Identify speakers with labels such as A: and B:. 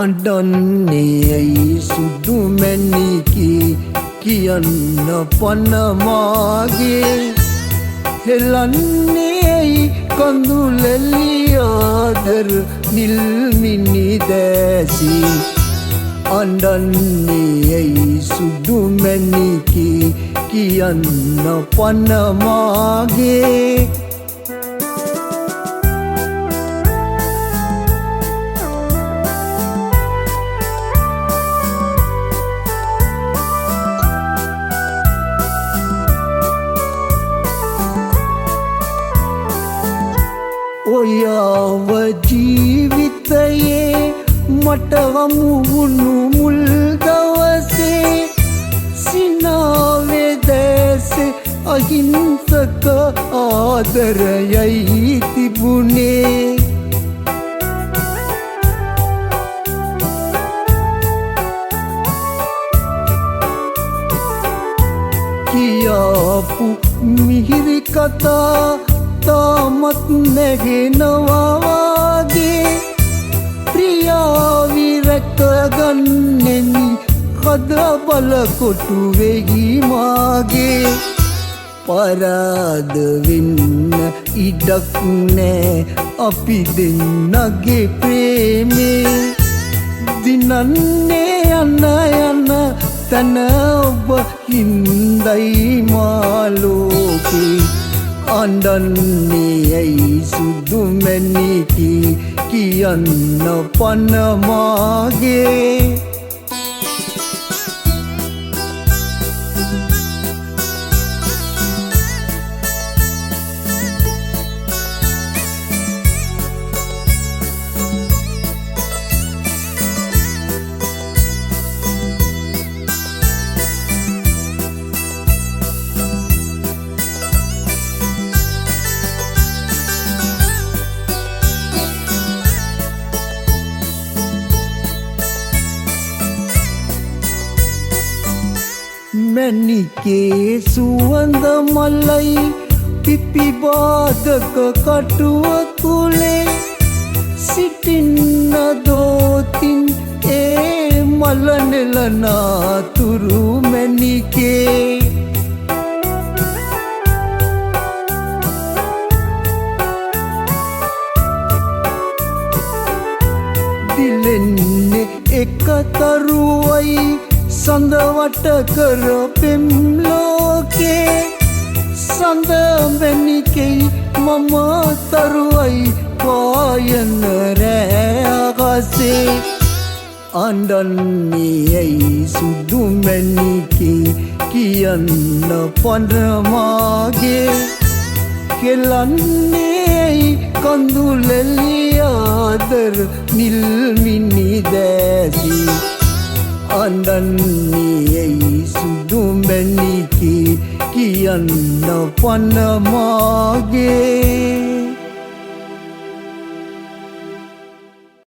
A: අඩන්නේ ඇයි සුදු මැණිකි කියන්න පන මාගේ හෙලන්නේ ඇයි කඳුලැලි ආදර නිල් මිනි දැසි අඬන්නේ ඇයි සුදු මැණිකි කියන්න පන මාගේ ඔයාව ජීවිතයේ මට හමු වුණු මුල් දවසේ සිනාවේ දැසේ අහිංසක ආදරයයි තිබුණේ කියාපු මිහිරි කතා තාමත් නැගෙනවා වගේ ප්‍රියාවි රැකගන්නෙනි කද බල කොටු වෙහි මාගේ පරාද වෙන්න ඉඩක් නෑ අපි දෙන්නගේ ප්‍රේමේ දිනන්නේ යන යන තන ඔබ හින්දයි මාලෝකේ අඬන්නේ ඇයි සුදු මැණිකි කියන්න පන මාගේ මැණිකේ සුවඳ මලයි පිපි බාදක කටුව කුලේ සිටින්න දෝතින් ඒ මල නෙලනාතුරු මැණිකේ දිලෙන්නේ එක තරුවයි සඳ වට කර පෙම් ලෝකේ සඳ මැණිකෙයි මම තරුවයි පායන රෑ අගසේ අඬන්නේ ඇයි සුදු මැණිකි කියන්න පන මාගේ කෙලන්නේ ඇයි කඳුලැලි ආදර නිල් මිනි දැසි අඬන්නේ ඇයි සුදු මැණිකි කියන්න පන මාගේ